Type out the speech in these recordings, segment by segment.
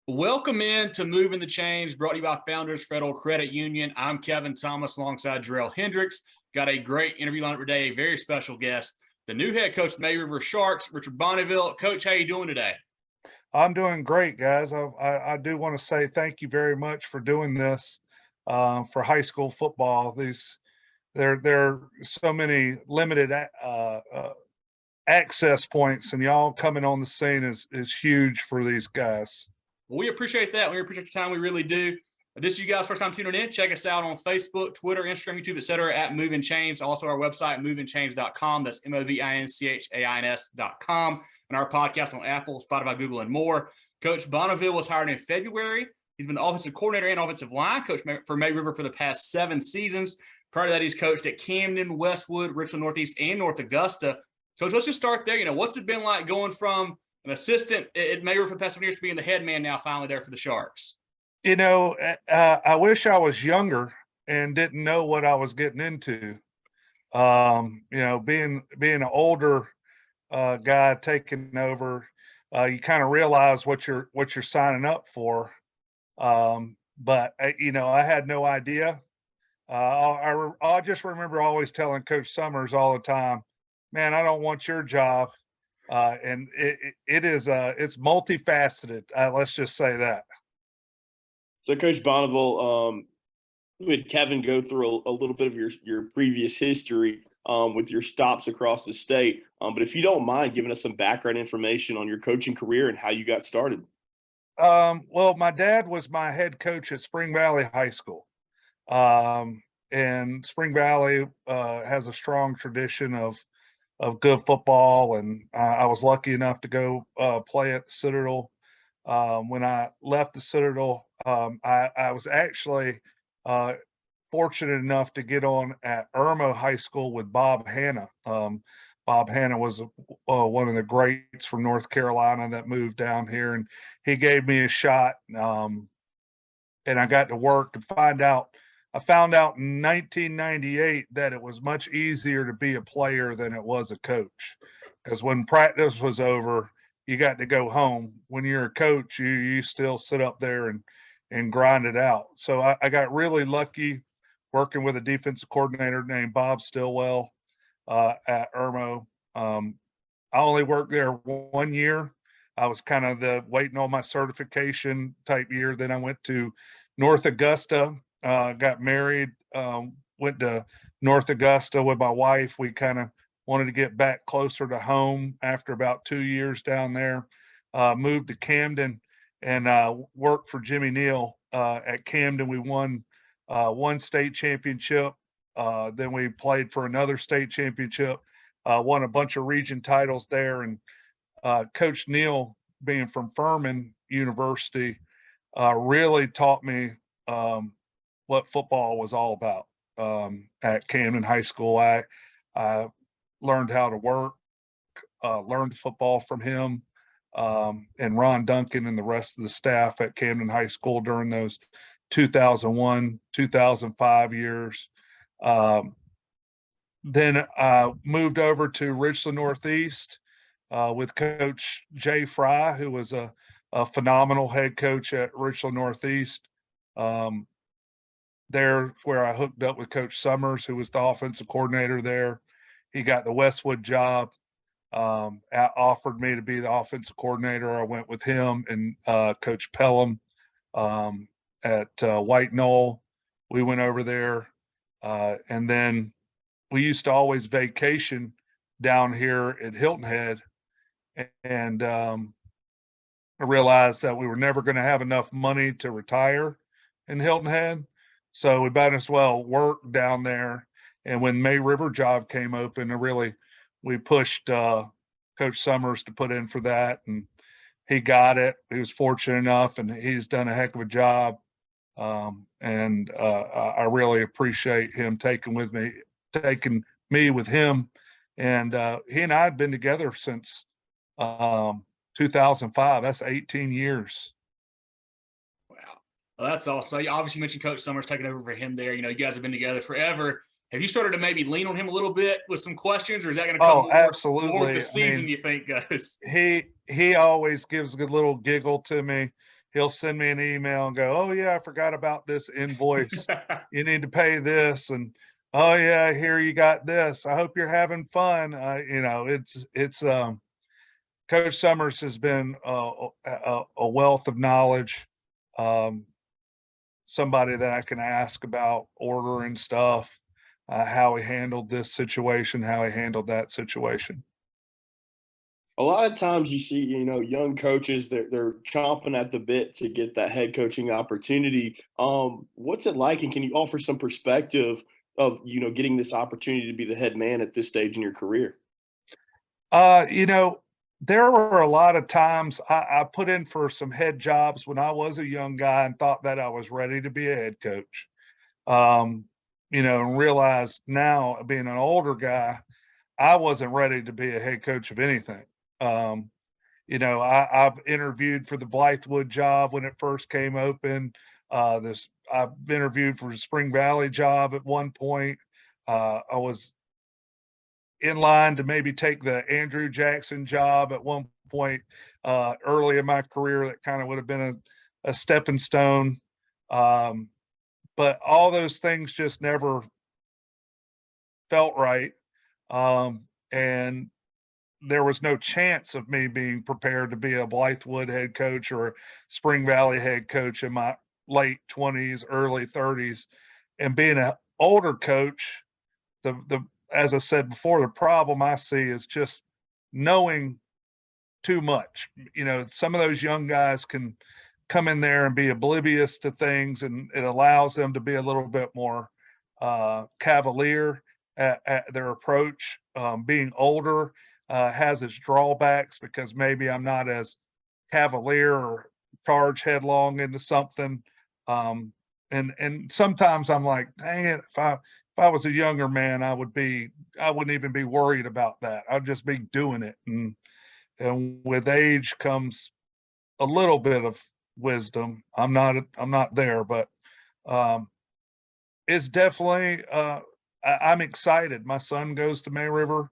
Welcome in to Moving the Chains, brought to you by Founders Federal Credit Union. I'm Kevin Thomas alongside Jerel Hendricks. Got a great interview lineup today, a very special guest, the new head coach of the May River Sharks, Richard Bonneville. Coach, how you doing today? I'm doing great, guys. I do want to say thank you very much for doing this for high school football. There are so many limited access points, and y'all coming on the scene is huge for these guys. Well, we appreciate that. We appreciate your time. We really do. This is you guys' first time tuning in. Check us out on Facebook, Twitter, Instagram, YouTube, etc. at Movin Chains. Also, our website, movinchains.com. That's movinchains.com. And our podcast on Apple, Spotify, Google, and more. Coach Bonneville was hired in February. He's been the offensive coordinator and offensive line coach for May River for the past 7 seasons. Prior to that, he's coached at Camden, Westwood, Richland Northeast, and North Augusta. Coach, let's just start there. What's it been like going from an assistant at May River for the past 7 years to being the head man now finally there for the Sharks? I wish I was younger and didn't know what I was getting into. Being an older guy taking over, you kind of realize what you're signing up for. But I had no idea. I just remember always telling Coach Summers all the time, "Man, I don't want your job." And it's multifaceted. Let's just say that. So, Coach Bonneville, we had Kevin go through a little bit of your previous history with your stops across the state. But if you don't mind giving us some background information on your coaching career and how you got started. Well, my dad was my head coach at Spring Valley High School. And Spring Valley has a strong tradition of good football, and I was lucky enough to go play at the Citadel. When I left the Citadel, I was actually fortunate enough to get on at Irma High School with Bob Hanna. Bob Hanna was one of the greats from North Carolina that moved down here, and he gave me a shot. And I got to work and I found out in 1998 that it was much easier to be a player than it was a coach, because when practice was over, you got to go home. When you're a coach, you still sit up there and grind it out. So I got really lucky working with a defensive coordinator named Bob Stillwell at Irmo. I only worked there 1 year. I was kind of waiting on my certification type year. Then I went to North Augusta, got married, went to North Augusta with my wife. We kind of wanted to get back closer to home after about 2 years down there. Moved to Camden and worked for Jimmy Neal at Camden. We won one state championship. Then we played for another state championship, won a bunch of region titles there. And Coach Neal, being from Furman University, really taught me what football was all about. At Camden High School, I learned how to work, learned football from him, and Ron Duncan and the rest of the staff at Camden High School during those 2001, 2005 years. Then I moved over to Richland Northeast with Coach Jay Fry, who was a phenomenal head coach at Richland Northeast. There where I hooked up with Coach Summers, who was the offensive coordinator there. He got the Westwood job, offered me to be the offensive coordinator. I went with him and Coach Pelham at White Knoll. We went over there, and then we used to always vacation down here at Hilton Head, and I realized that we were never going to have enough money to retire in Hilton Head, so we might as well work down there. And when May River job came open, we pushed Coach Summers to put in for that, and he got it. He was fortunate enough, and he's done a heck of a job. I really appreciate him taking me with him. And he and I had been together since 2005. That's 18 years. Wow. Well, that's awesome. You obviously mentioned Coach Summers taking over for him there. You guys have been together forever. Have you started to maybe lean on him a little bit with some questions, or is that going to come absolutely. more of the season, you think, goes? He always gives a good little giggle to me. he'll send me an email and go, "Oh yeah, I forgot about this invoice. You need to pay this." And "Oh yeah, I hear you got this. I hope you're having fun." It's Coach Summers has been a wealth of knowledge. Um, Somebody that I can ask about ordering stuff, how he handled this situation, how he handled that situation. A lot of times you see, young coaches, they're chomping at the bit to get that head coaching opportunity. What's it like, and can you offer some perspective of, getting this opportunity to be the head man at this stage in your career? Uh, you know, there were a lot of times I put in for some head jobs when I was a young guy and thought that I was ready to be a head coach. Um, and realized now being an older guy, I wasn't ready to be a head coach of anything. Um, I've interviewed for the Blythewood job when it first came open. I've interviewed for the Spring Valley job at one point. I was in line to maybe take the Andrew Jackson job at one point early in my career. That kind of would have been a stepping stone. Um, but all those things just never felt right. And there was no chance of me being prepared to be a Blythewood head coach or a Spring Valley head coach in my late 20s, early 30s. And being an older coach, the as I said before, the problem I see is just knowing too much. Some of those young guys can come in there and be oblivious to things, and it allows them to be a little bit more cavalier at their approach. Being older has its drawbacks because maybe I'm not as cavalier or charge headlong into something. And sometimes I'm like, dang it, if I was a younger man, I wouldn't even be worried about that. I'd just be doing it. And with age comes a little bit of wisdom. I'm not there, but um, it's definitely I'm excited. My son goes to May River.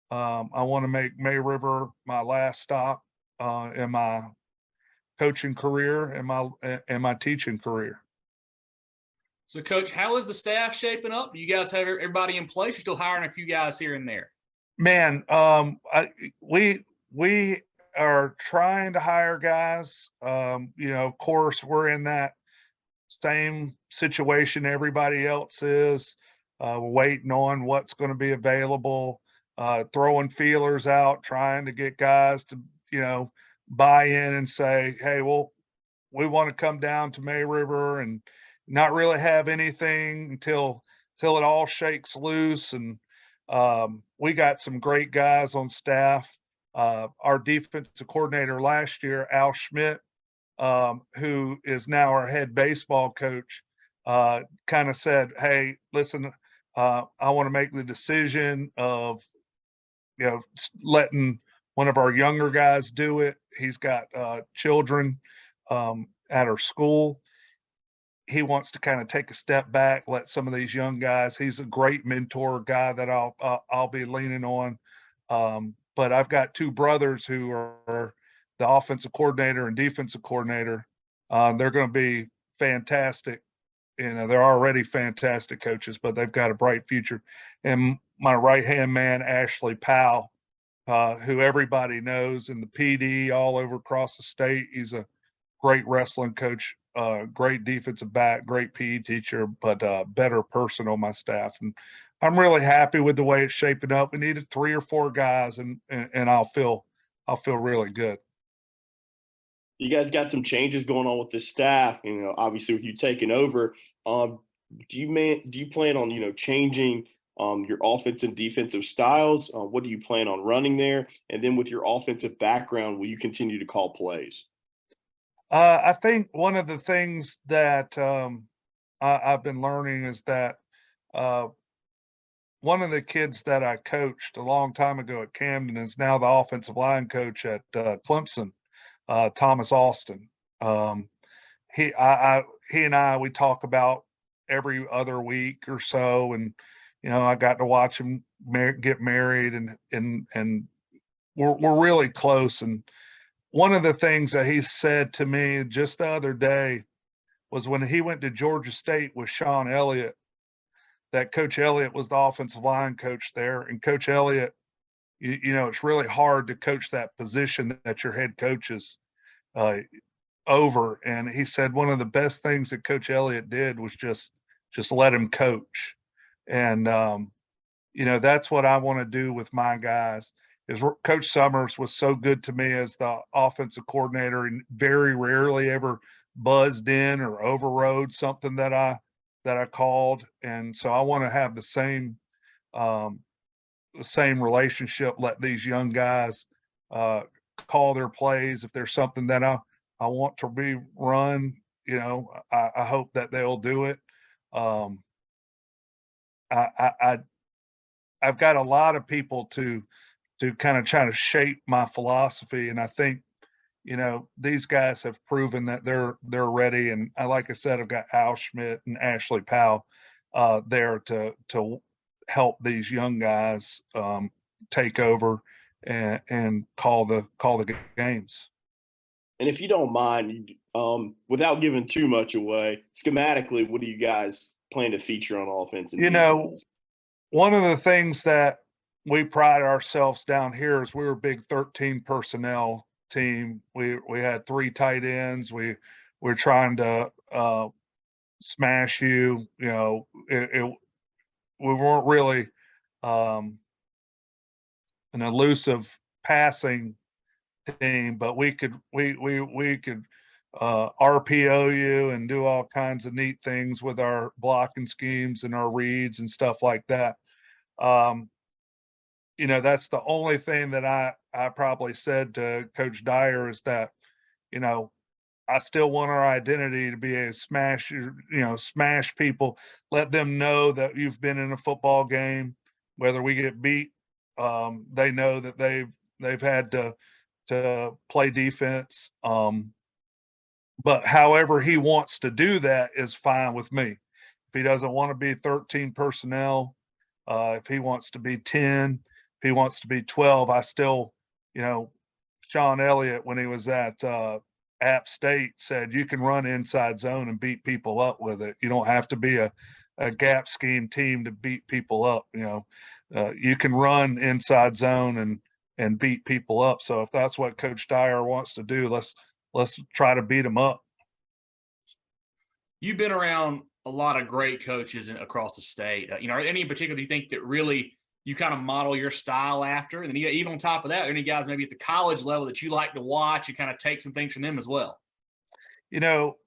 I want to make May River my last stop in my coaching career and my teaching career. So, Coach, how is the staff shaping up? Do you guys have everybody in place? You're still hiring a few guys here and there. Man, we are trying to hire guys. Of course, we're in that same situation everybody else is. We're waiting on what's going to be available, throwing feelers out, trying to get guys to, buy in and say, "Hey, well, we want to come down to May River," and not really have anything until it all shakes loose. And we got some great guys on staff. Our defensive coordinator last year, Al Schmidt, who is now our head baseball coach, kind of said, "Hey, listen, I want to make the decision of letting one of our younger guys do it. He's got children at our school. He wants to kind of take a step back, let some of these young guys. He's a great mentor guy that I'll be leaning on. But I've got two brothers who are the offensive coordinator and defensive coordinator. They're going to be fantastic. They're already fantastic coaches, but they've got a bright future. And my right hand man, Ashley Powell, who everybody knows in the PD all over across the state. He's a great wrestling coach, great defensive back, great PE teacher, but better person on my staff. And I'm really happy with the way it's shaping up. We needed 3 or 4 guys, and I'll feel really good. You guys got some changes going on with the staff, obviously with you taking over. Do you plan on, changing your offensive and defensive styles? What do you plan on running there? And then with your offensive background, will you continue to call plays? I think one of the things that I've been learning is that uh, one of the kids that I coached a long time ago at Camden is now the offensive line coach at Clemson, Thomas Austin. Um, he and I we talk about every other week or so, and I got to watch him get married, and we're really close. And one of the things that he said to me just the other day was when he went to Georgia State with Sean Elliott, that Coach Elliott was the offensive line coach there. And Coach Elliott, you know, it's really hard to coach that position that your head coach is over. And he said one of the best things that Coach Elliott did was just let him coach. And, you know, that's what I want to do with my guys. Is Coach Summers was so good to me as the offensive coordinator and very rarely ever buzzed in or overrode something that I called. And so I want to have the same relationship, let these young guys call their plays. If there's something that I want to be run, you know, I hope that they'll do it. I've got a lot of people to kind of try to shape my philosophy, and I think, you know, these guys have proven that they're ready. And like I said, I've got Al Schmidt and Ashley Powell there to help these young guys take over and call the games. And if you don't mind, without giving too much away, schematically, what do you guys plan to feature on offense? You know, one of the things that we pride ourselves down here is we're a big 13 personnel team. We had 3 tight ends. We're trying to smash you. You know, we weren't really an elusive passing team, but we could RPO you and do all kinds of neat things with our blocking schemes and our reads and stuff like that. You know, that's the only thing that I probably said to Coach Dyer is that, you know, I still want our identity to be a smash, you know, smash people, let them know that you've been in a football game, whether we get beat, they know that they've had to play defense. But however he wants to do that is fine with me. If he doesn't want to be 13 personnel, if he wants to be 10, if he wants to be 12, I still, you know, Sean Elliott, when he was at App State, said you can run inside zone and beat people up with it. You don't have to be a gap scheme team to beat people up. You know, you can run inside zone and beat people up. So if that's what Coach Dyer wants to do, let's try to beat them up. You've been around a lot of great coaches across the state. You know, are there any in particular you think that really you kind of model your style after? And then even on top of that, are there any guys maybe at the college level that you like to watch? You kind of take some things from them as well? You know,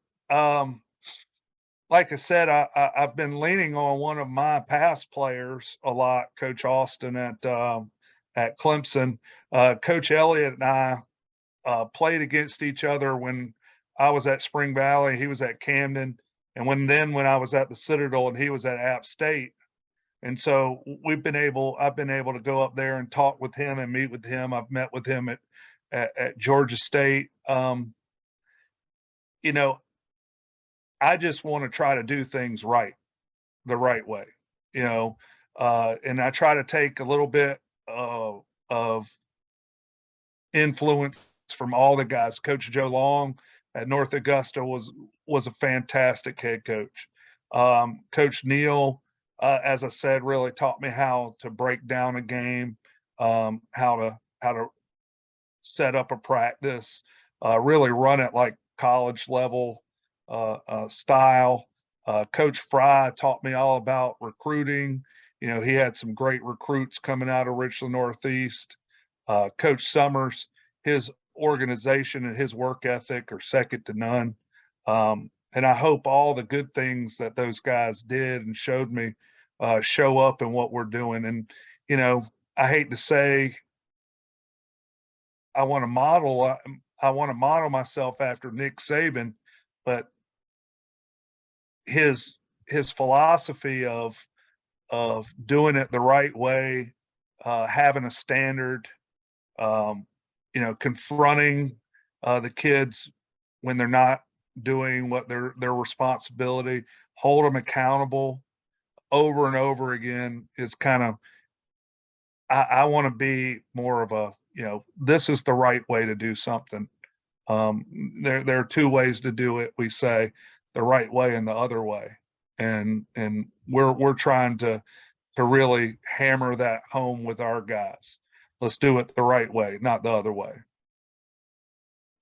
like I said, I've been leaning on one of my past players a lot, Coach Austin at Clemson. Coach Elliott and I played against each other when I was at Spring Valley, he was at Camden, and when I was at the Citadel and he was at App State. And so I've been able to go up there and talk with him and meet with him. I've met with him at Georgia State. You know, I just want to try to do things the right way, you know, and I try to take a little bit of influence from all the guys. Coach Joe Long at North Augusta was a fantastic head coach. Coach Neal, as I said, really taught me how to break down a game, how to set up a practice, really run it like college level style. Coach Fry taught me all about recruiting. You know, he had some great recruits coming out of Richland Northeast. Coach Summers, his organization and his work ethic are second to none. And I hope all the good things that those guys did and showed me show up in what we're doing. And, you know, I hate to say I want to model myself after Nick Saban, but his philosophy of doing it the right way, having a standard, you know, confronting the kids when they're not doing what their responsibility, hold them accountable over and over again is kind of, I want to be more of a, you know, this is the right way to do something. There are two ways to do it. We say the right way and the other way, and we're trying to really hammer that home with our guys. Let's do it the right way, not the other way.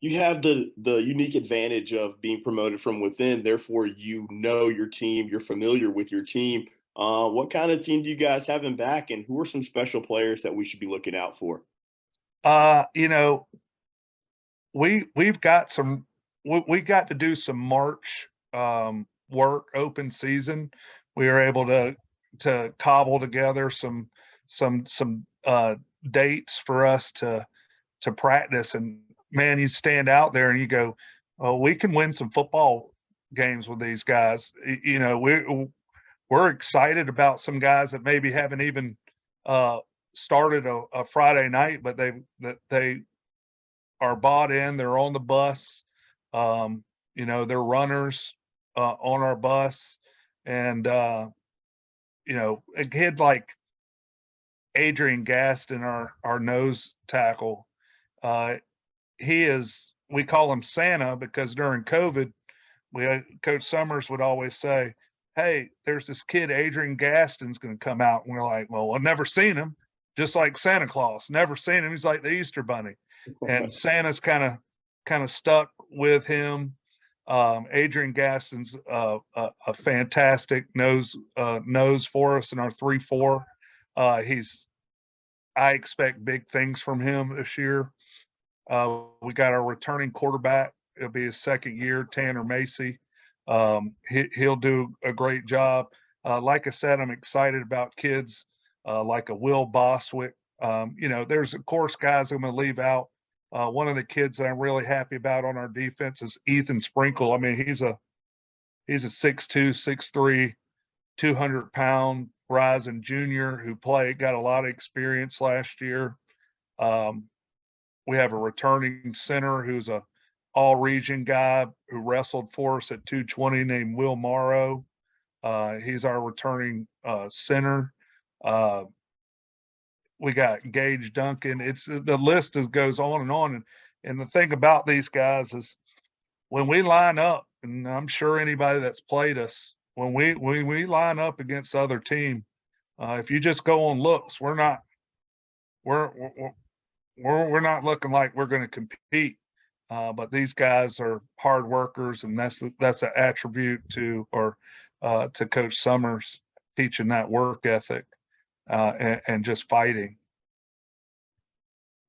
You have the unique advantage of being promoted from within. Therefore, you know your team. You're familiar with your team. What kind of team do you guys have in back, and who are some special players that we should be looking out for? You know, we've got some. We got to do some March work open season. We were able to cobble together some dates for us to practice, and man, you stand out there and you go, oh, we can win some football games with these guys. You know, we're excited about some guys that maybe haven't even started a Friday night, but they are bought in. They're on the bus. You know, they're runners on our bus, and you know, a kid like Adrian Gaston, our nose tackle. We call him Santa because during COVID, Coach Summers would always say, "Hey, there's this kid Adrian Gaston's going to come out," and we're like, "Well, I've never seen him." Just like Santa Claus, never seen him. He's like the Easter Bunny, and Santa's kind of stuck with him. Adrian Gaston's a fantastic nose for us in our 3-4. I expect big things from him this year. We got our returning quarterback. It'll be his second year, Tanner Macy. He'll do a great job. Like I said, I'm excited about kids like a Will Boswick. You know, there's of course guys I'm going to leave out. One of the kids that I'm really happy about on our defense is Ethan Sprinkle. I mean, he's a 6'2", 6'3", 200-pound rising junior who got a lot of experience last year. We have a returning center who's a all-region guy who wrestled for us at 220 named Will Morrow. He's our returning center. We got Gage Duncan. It's the list goes on and on. And the thing about these guys is when we line up, and I'm sure anybody that's played us, when we line up against the other team, if you just go on looks, we're not looking like we're going to compete. But these guys are hard workers, and that's an attribute to Coach Summers teaching that work ethic and just fighting.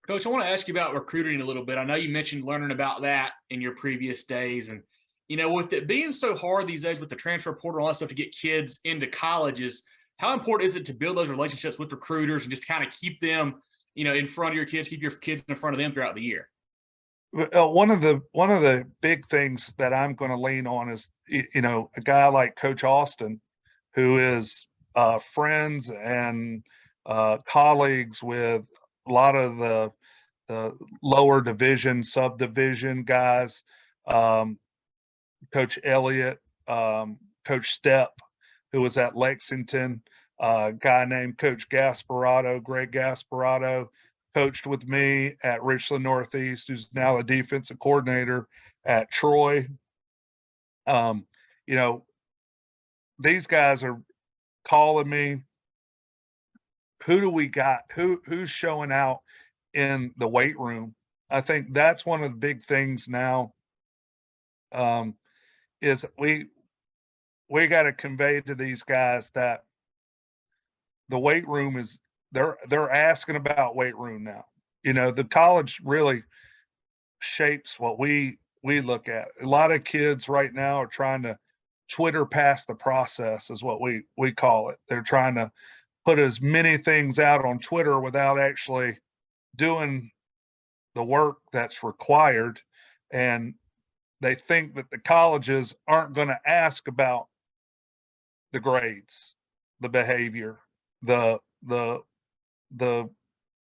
Coach, I want to ask you about recruiting a little bit. I know you mentioned learning about that in your previous days, and you know, with it being so hard these days with the transfer portal and all that stuff to get kids into colleges, how important is it to build those relationships with recruiters and just kind of keep them, you know, in front of your kids, keep your kids in front of them throughout the year? One of the big things that I'm going to lean on is, you know, a guy like Coach Austin, who is friends and colleagues with a lot of the lower division, subdivision guys. Coach Elliott, Coach Stepp, who was at Lexington, a guy named Coach Gasparotto, Greg Gasparotto, coached with me at Richland Northeast, who's now a defensive coordinator at Troy. You know, these guys are calling me. Who do we got? Who's showing out in the weight room? I think that's one of the big things now. Is we got to convey to these guys that the weight room is they're asking about weight room now. You know, the college really shapes what we look at. A lot of kids right now are trying to Twitter past the process is what we call it. They're trying to put as many things out on Twitter without actually doing the work that's required. And they think that the colleges aren't going to ask about the grades, the behavior, the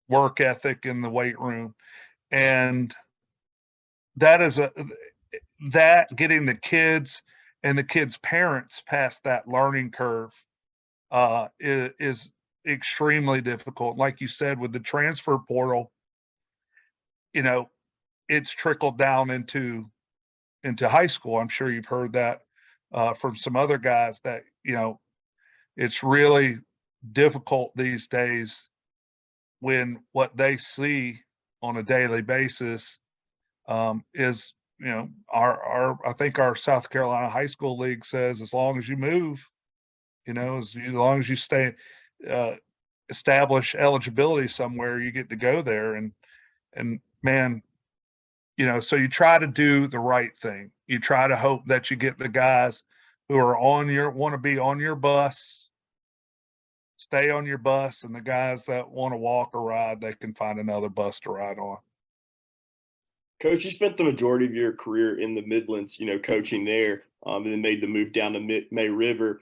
work ethic in the weight room. And that is getting the kids and the kids' parents past that learning curve is extremely difficult. Like you said, with the transfer portal, you know, it's trickled down into high school. I'm sure you've heard that from some other guys that, it's really difficult these days when what they see on a daily basis is, I think our South Carolina high school league says as long as you move, as long as you stay, establish eligibility somewhere, you get to go there. And man, so you try to do the right thing. You try to hope that you get the guys who are want to be on your bus, stay on your bus, and the guys that want to walk or ride, they can find another bus to ride on. Coach, you spent the majority of your career in the Midlands, coaching there, and then made the move down to May River.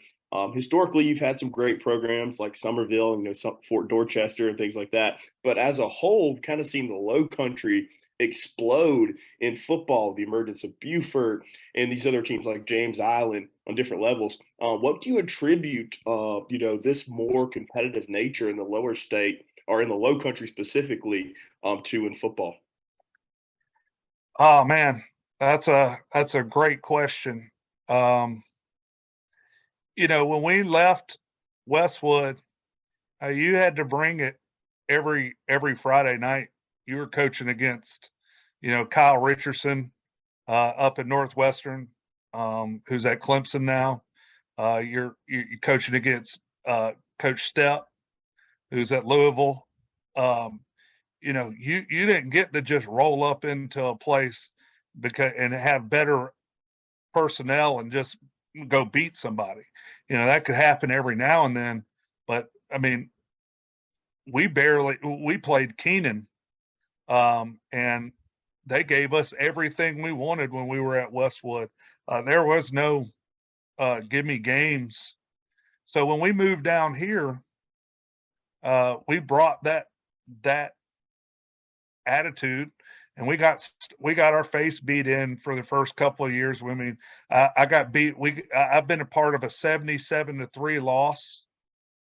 Historically, you've had some great programs like Somerville, Fort Dorchester and things like that. But as a whole, kind of seen the Low Country explode in football, the emergence of Beaufort and these other teams like James Island on different levels. What do you attribute, this more competitive nature in the lower state or in the Low Country specifically to in football? Oh man, that's a great question. When we left Westwood, you had to bring it every Friday night. You were coaching against, Kyle Richardson up at Northwestern, who's at Clemson now. You're coaching against Coach Stepp, who's at Louisville. You didn't get to just roll up into a place and have better personnel and just go beat somebody. That could happen every now and then, but I mean, we played Keenan, and they gave us everything we wanted when we were at Westwood. There was no give me games. So when we moved down here, we brought that attitude, and we got our face beat in for the first couple of years. I mean, I got beat. I've been a part of a 77-3 loss.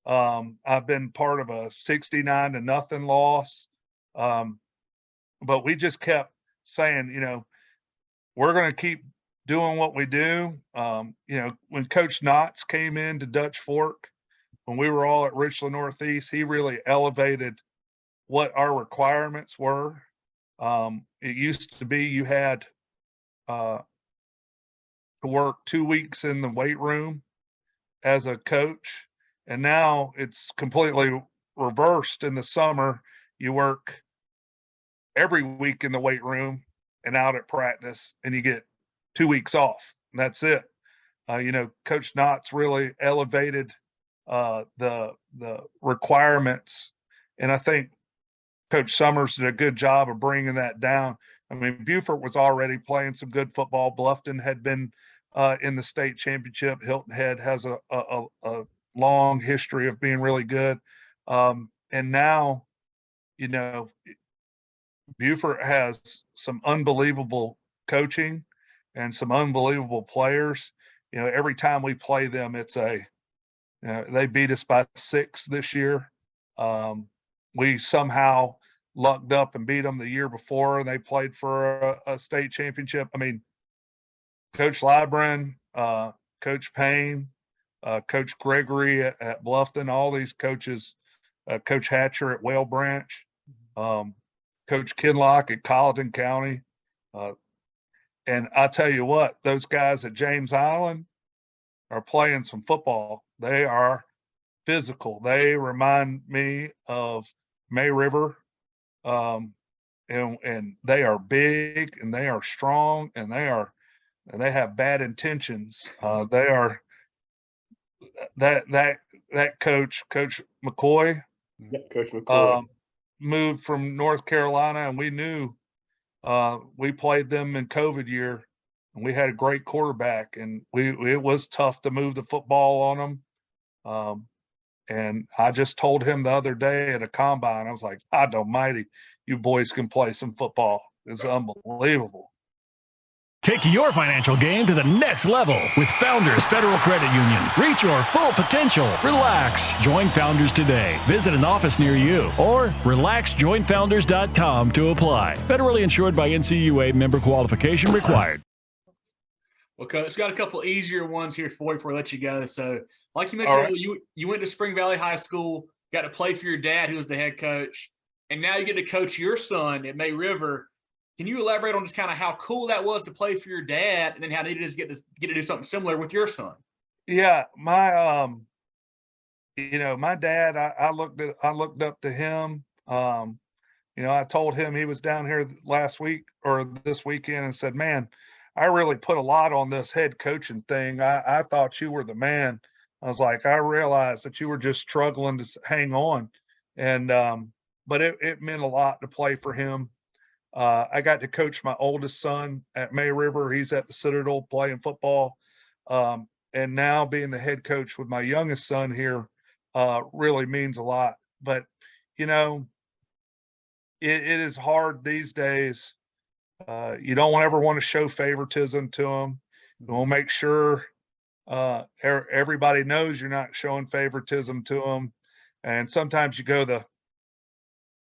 I've been part of a 69-0 loss. But we just kept saying, we're going to keep doing what we do. When Coach Knotts came into Dutch Fork, when we were all at Richland Northeast, he really elevated what our requirements were. It used to be you had to work 2 weeks in the weight room as a coach, and now it's completely reversed. In the summer, you work every week in the weight room and out at practice, and you get 2 weeks off. And that's it. Coach Knotts really elevated the requirements, and I think Coach Summers did a good job of bringing that down. I mean, Beaufort was already playing some good football. Bluffton had been in the state championship. Hilton Head has a long history of being really good. And now, Beaufort has some unbelievable coaching and some unbelievable players. Every time we play them, they beat us by 6 this year. We somehow lucked up and beat them the year before, and they played for a state championship. I mean, Coach Libran, Coach Payne, Coach Gregory at Bluffton, all these coaches, Coach Hatcher at Whale Branch, Coach Kinlock at Colleton County. And I tell you what, those guys at James Island are playing some football. They are physical. They remind me of May River. And they are big, and they are strong, and they have bad intentions. They are that coach McCoy. Yeah, Coach McCoy moved from North Carolina, and we knew we played them in COVID year, and we had a great quarterback, and it was tough to move the football on them. And I just told him the other day at a combine, I was like, God almighty, you boys can play some football. It's unbelievable. Take your financial game to the next level with Founders Federal Credit Union. Reach your full potential. Relax. Join Founders today. Visit an office near you or relaxjoinfounders.com to apply. Federally insured by NCUA, member qualification required. Well, Coach, got a couple easier ones here for you before I let you go. So, like you mentioned, All right. you went to Spring Valley High School, got to play for your dad, who was the head coach, and now you get to coach your son at May River. Can you elaborate on just kind of how cool that was to play for your dad, and then how neat it is to get to do something similar with your son? Yeah, my my dad, I looked up to him. I told him he was down here last week or this weekend and said, "Man, I really put a lot on this head coaching thing. I thought you were the man." I was like, "I realized that you were just struggling to hang on." And but it meant a lot to play for him. I got to coach my oldest son at May River. He's at the Citadel playing football. And now being the head coach with my youngest son here really means a lot. But, it is hard these days. You don't ever want to show favoritism to them. We'll make sure everybody knows you're not showing favoritism to them. And sometimes you go the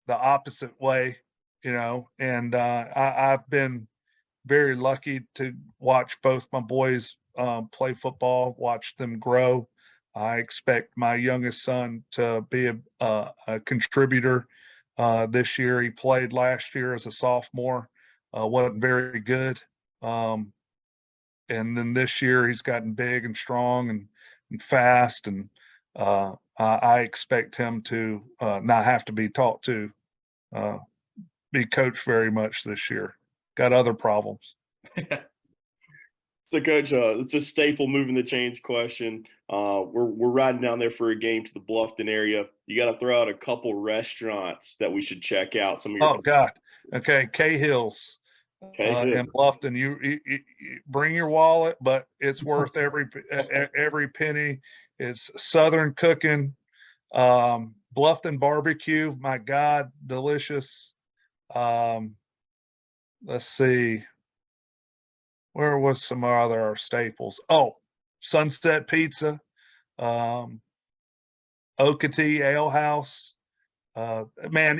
opposite way. And I've been very lucky to watch both my boys play football, watch them grow. I expect my youngest son to be a contributor this year. He played last year as a sophomore, wasn't very good. And then this year he's gotten big and strong and fast. And I expect him to not have to be taught to be coached very much this year. Got other problems. So, Coach, it's a staple moving the chains question. We're riding down there for a game to the Bluffton area. You got to throw out a couple restaurants that we should check out. Some of your God. Okay, Cahill's in Bluffton. You bring your wallet, but it's worth every penny. It's Southern cooking, Bluffton barbecue. My God, delicious. Let's see. Where was some other staples? Oh, Sunset Pizza, Okatee Ale House. Man,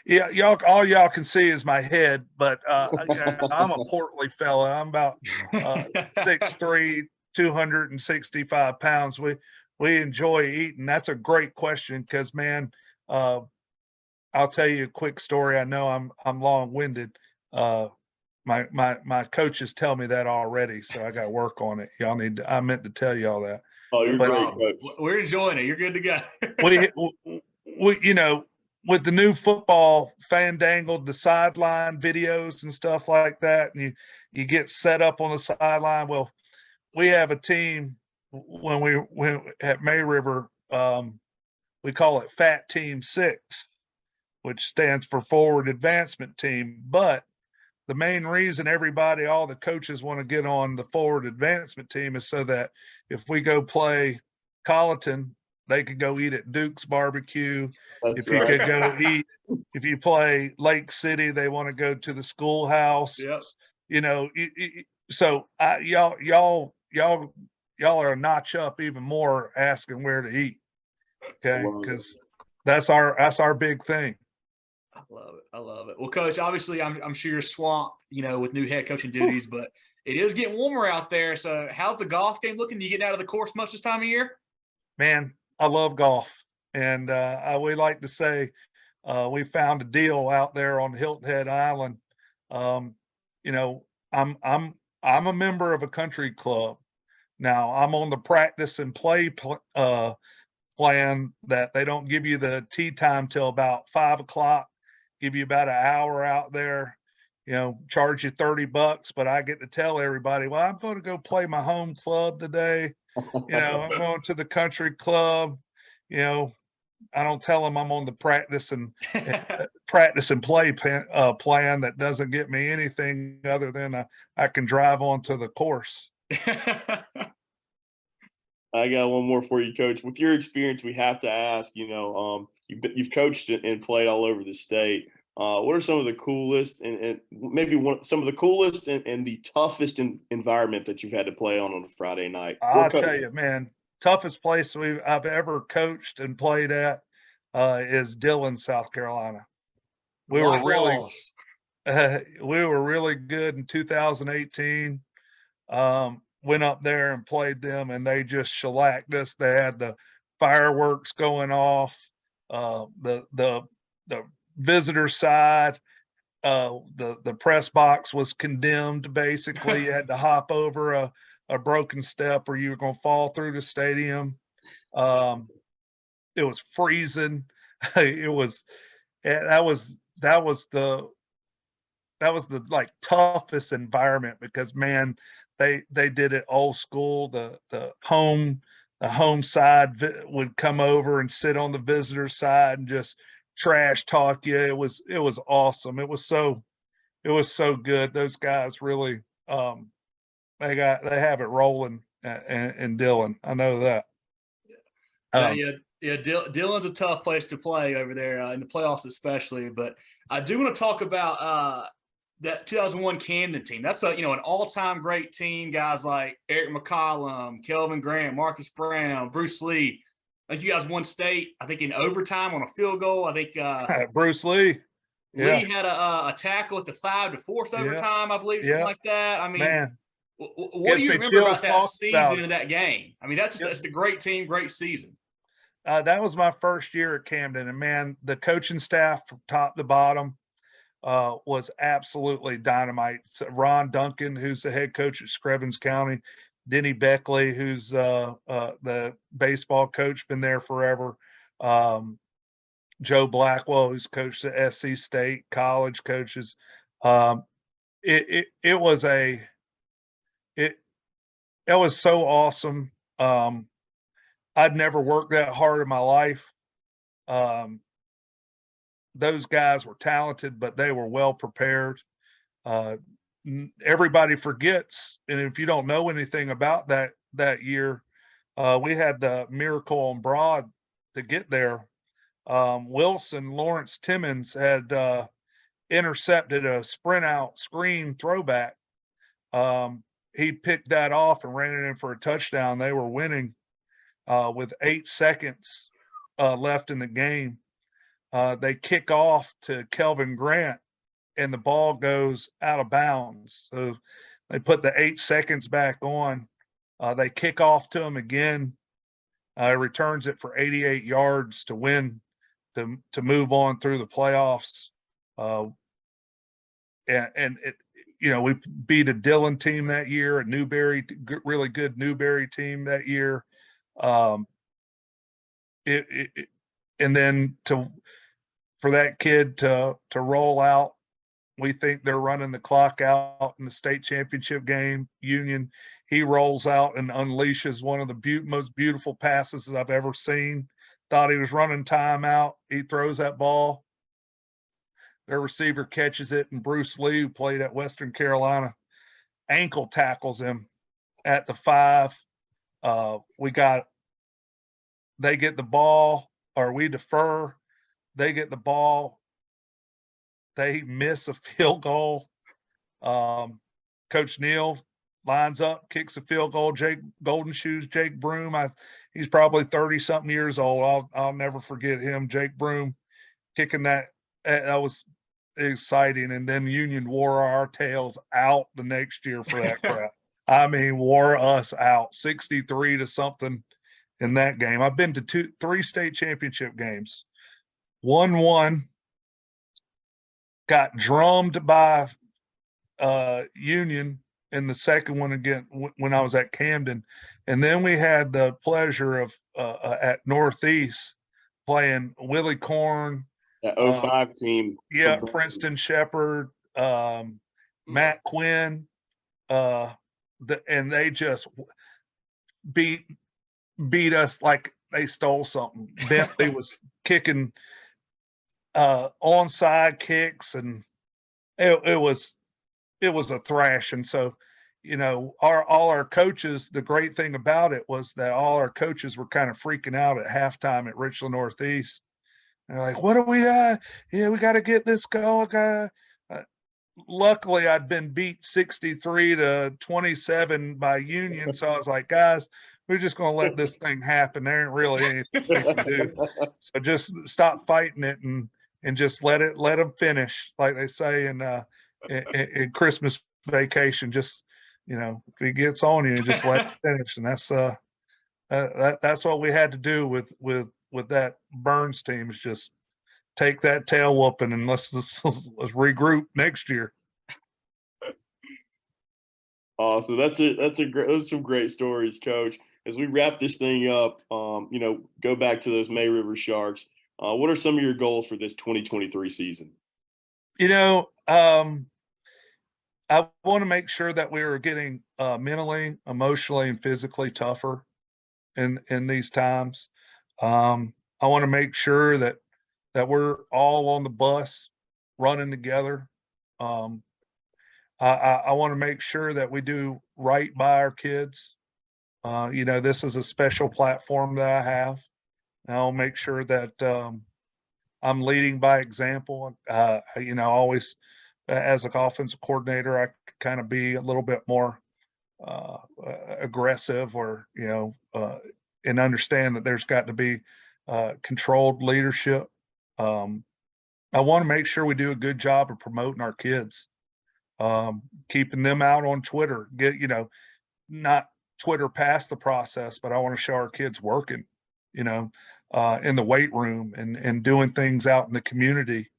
y'all, all y'all can see is my head, but I'm a portly fella. I'm about 6'3", 265 pounds. We enjoy eating. That's a great question because, man, I'll tell you a quick story. I know I'm long-winded. My coaches tell me that already, so I got to work on it. I meant to tell y'all that. Oh, you're great, Coach. We're enjoying it. You're good to go. we with the new football fandangled, the sideline videos and stuff like that, and you get set up on the sideline. Well, we have a team when we at May River. We call it Fat Team 6, which stands for Forward Advancement Team. But the main reason all the coaches want to get on the Forward Advancement Team is so that if we go play Colleton, they could go eat at Duke's Barbecue. That's right. Could go eat, if you play Lake City, they want to go to the schoolhouse. Yep. So y'all are a notch up even more asking where to eat. Okay, because that's our big thing. I love it. Well, Coach, obviously, I'm sure you're swamped, with new head coaching duties, but it is getting warmer out there. So, how's the golf game looking? You getting out of the course much this time of year? Man, I love golf, and we like to say we found a deal out there on Hilton Head Island. I'm a member of a country club. Now I'm on the practice and play plan that they don't give you the tee time till about 5 o'clock. Give you about an hour out there, charge you $30, but I get to tell everybody, well, I'm going to go play my home club today. I'm going to the country club. I don't tell them I'm on the practice and play plan that doesn't get me anything other than I can drive onto the course. I got one more for you, Coach. With your experience, we have to ask, you've coached and played all over the state. What are some of the coolest and maybe some of the coolest and the toughest environment that you've had to play on a Friday night? I'll tell you, man, toughest place I've ever coached and played at is Dillon, South Carolina. We were really good in 2018. Went up there and played them, and they just shellacked us. They had the fireworks going off. The visitor side, the press box was condemned. Basically, you had to hop over a broken step, or you were going to fall through the stadium. It was freezing. It was that was the like toughest environment because man, they did it old school. The home side would come over and sit on the visitor side and just trash talk you. It was awesome. It was so good. Those guys really they have it rolling in Dillon. I know that. Dillon's a tough place to play over there in the playoffs, especially. But I do want to talk about that 2001 Camden team. That's an all-time great team. Guys like Eric McCollum, Kelvin Grant, Marcus Brown, Bruce Lee. I think you guys won state, I think, in overtime on a field goal. I think Bruce Lee. Yeah. Lee had a tackle at the 5 to force overtime, I believe, something like that. I mean, man, what do you remember about that season and that game? I mean, that's a great team, great season. That was my first year at Camden, and man, the coaching staff from top to bottom was absolutely dynamite. So Ron Duncan, who's the head coach at Screbbins County, Denny Beckley, who's the baseball coach, been there forever. Joe Blackwell, who's coached at SC State, college coaches. It was so awesome. I'd never worked that hard in my life. Those guys were talented, but they were well prepared. Everybody forgets, and if you don't know anything about that year, we had the Miracle on Broad to get there. Wilson Lawrence Timmons had intercepted a sprint out screen throwback. He picked that off and ran it in for a touchdown. They were winning with 8 seconds left in the game. They kick off to Kelvin Grant, and the ball goes out of bounds. So they put the 8 seconds back on. They kick off to him again. Returns it for 88 yards to win, to move on through the playoffs. And it, we beat a Dillon team that year, a Newberry, really good Newberry team that year. And then for that kid to roll out, we think they're running the clock out in the state championship game. Union, he rolls out and unleashes one of the most beautiful passes that I've ever seen. Thought he was running timeout. He throws that ball. Their receiver catches it, and Bruce Lee, who played at Western Carolina, ankle tackles him at the 5. They get the ball, or we defer. They get the ball. They miss a field goal. Coach Neal lines up, kicks a field goal. Jake Broom. He's probably 30-something years old. I'll never forget him. Jake Broom kicking that. That was exciting. And then Union wore our tails out the next year for that crap. I mean, wore us out 63 to something in that game. I've been to 3 state championship games. Won one, got drummed by Union in the second one again when I was at Camden. And then we had the pleasure of at Northeast playing Willie Corn. That 05 team. Yeah, Princeton Shepherd, Matt Quinn. And they just beat us like they stole something. Bentley was kicking onside kicks, and it was a thrash. And so, all our coaches, the great thing about it was that all our coaches were kind of freaking out at halftime at Richland Northeast. They're like, "What do we got? Yeah, we got to get this going." Luckily, I'd been beat 63-27 by Union, so I was like, "Guys, we're just going to let this thing happen. There ain't really anything we can do. So just stop fighting it and just let them finish, like they say in Christmas Vacation. Just if he gets on you, just let him finish." And that's what we had to do with that Burns team, is just take that tail whooping and let's regroup next year. So that's those are some great stories, Coach. As we wrap this thing up, go back to those May River Sharks. What are some of your goals for this 2023 season? I want to make sure that we are getting mentally, emotionally, and physically tougher in these times. I want to make sure that we're all on the bus running together. I want to make sure that we do right by our kids. This is a special platform that I have. I'll make sure that I'm leading by example. Always as an offensive coordinator, I kind of be a little bit more aggressive, or and understand that there's got to be controlled leadership. I want to make sure we do a good job of promoting our kids, keeping them out on Twitter. Not Twitter past the process, but I want to show our kids working, in the weight room and doing things out in the community,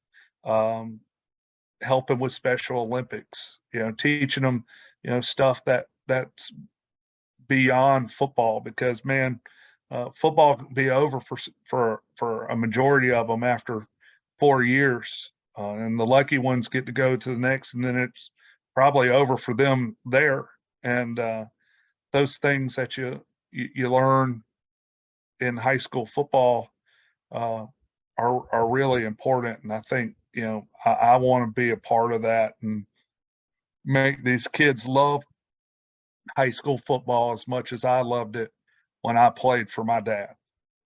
helping with Special Olympics, teaching them, stuff that's beyond football, because man, football can be over for a majority of them after 4 years, and the lucky ones get to go to the next, and then it's probably over for them there. And those things that you learn in high school football are really important. And I think I want to be a part of that and make these kids love high school football as much as I loved it when I played for my dad.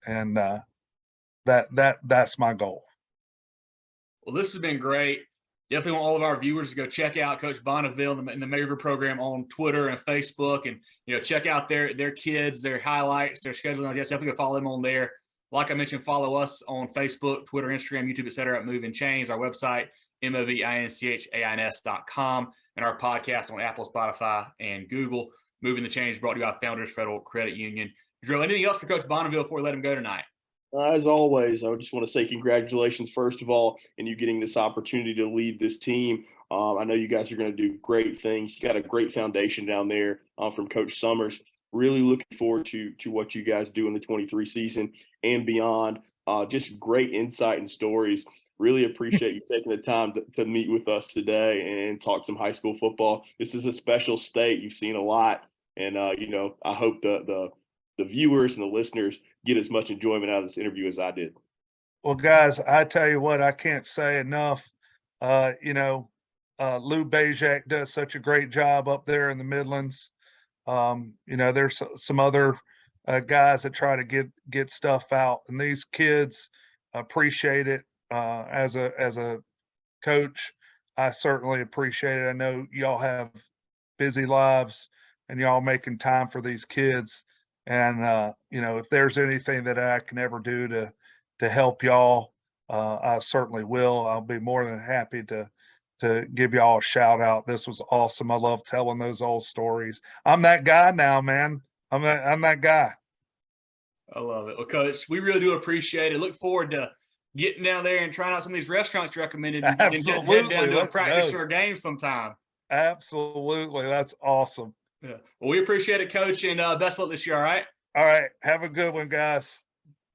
And that's my goal. Well, this has been great. Definitely want all of our viewers to go check out Coach Bonneville in the May River program on Twitter and Facebook, and check out their kids, their highlights, their scheduling. Definitely go follow them on there. Like I mentioned, follow us on Facebook, Twitter, Instagram, YouTube, etc. at Movin Chains. Our website, movinchains.com, and our podcast on Apple, Spotify, and Google. Movin the Chains brought to you by Founders Federal Credit Union. Jerel, anything else for Coach Bonneville before we let him go tonight? As always, I just want to say congratulations, first of all, in you getting this opportunity to lead this team. I know you guys are going to do great things. You got a great foundation down there from Coach Summers. Really looking forward to what you guys do in the 23 season and beyond. Just great insight and stories. Really appreciate you taking the time to meet with us today and talk some high school football. This is a special state. You've seen a lot. And, I hope the viewers and the listeners get as much enjoyment out of this interview as I did. Well, guys, I tell you what, I can't say enough. Lou Bajak does such a great job up there in the Midlands. There's some other guys that try to get stuff out, and these kids appreciate it. As a coach, I certainly appreciate it. I know y'all have busy lives, and y'all making time for these kids. And if there's anything that I can ever do to help y'all, I certainly will. I'll be more than happy to give y'all a shout out. This was awesome. I love telling those old stories. I'm that guy now, man. I'm that guy. I love it. Well, Coach, we really do appreciate it. Look forward to getting down there and trying out some of these restaurants you recommended, and head down to a practice or a game sometime. Absolutely. That's awesome. Yeah. Well, we appreciate it, Coach, and best of luck this year. All right. All right. Have a good one, guys.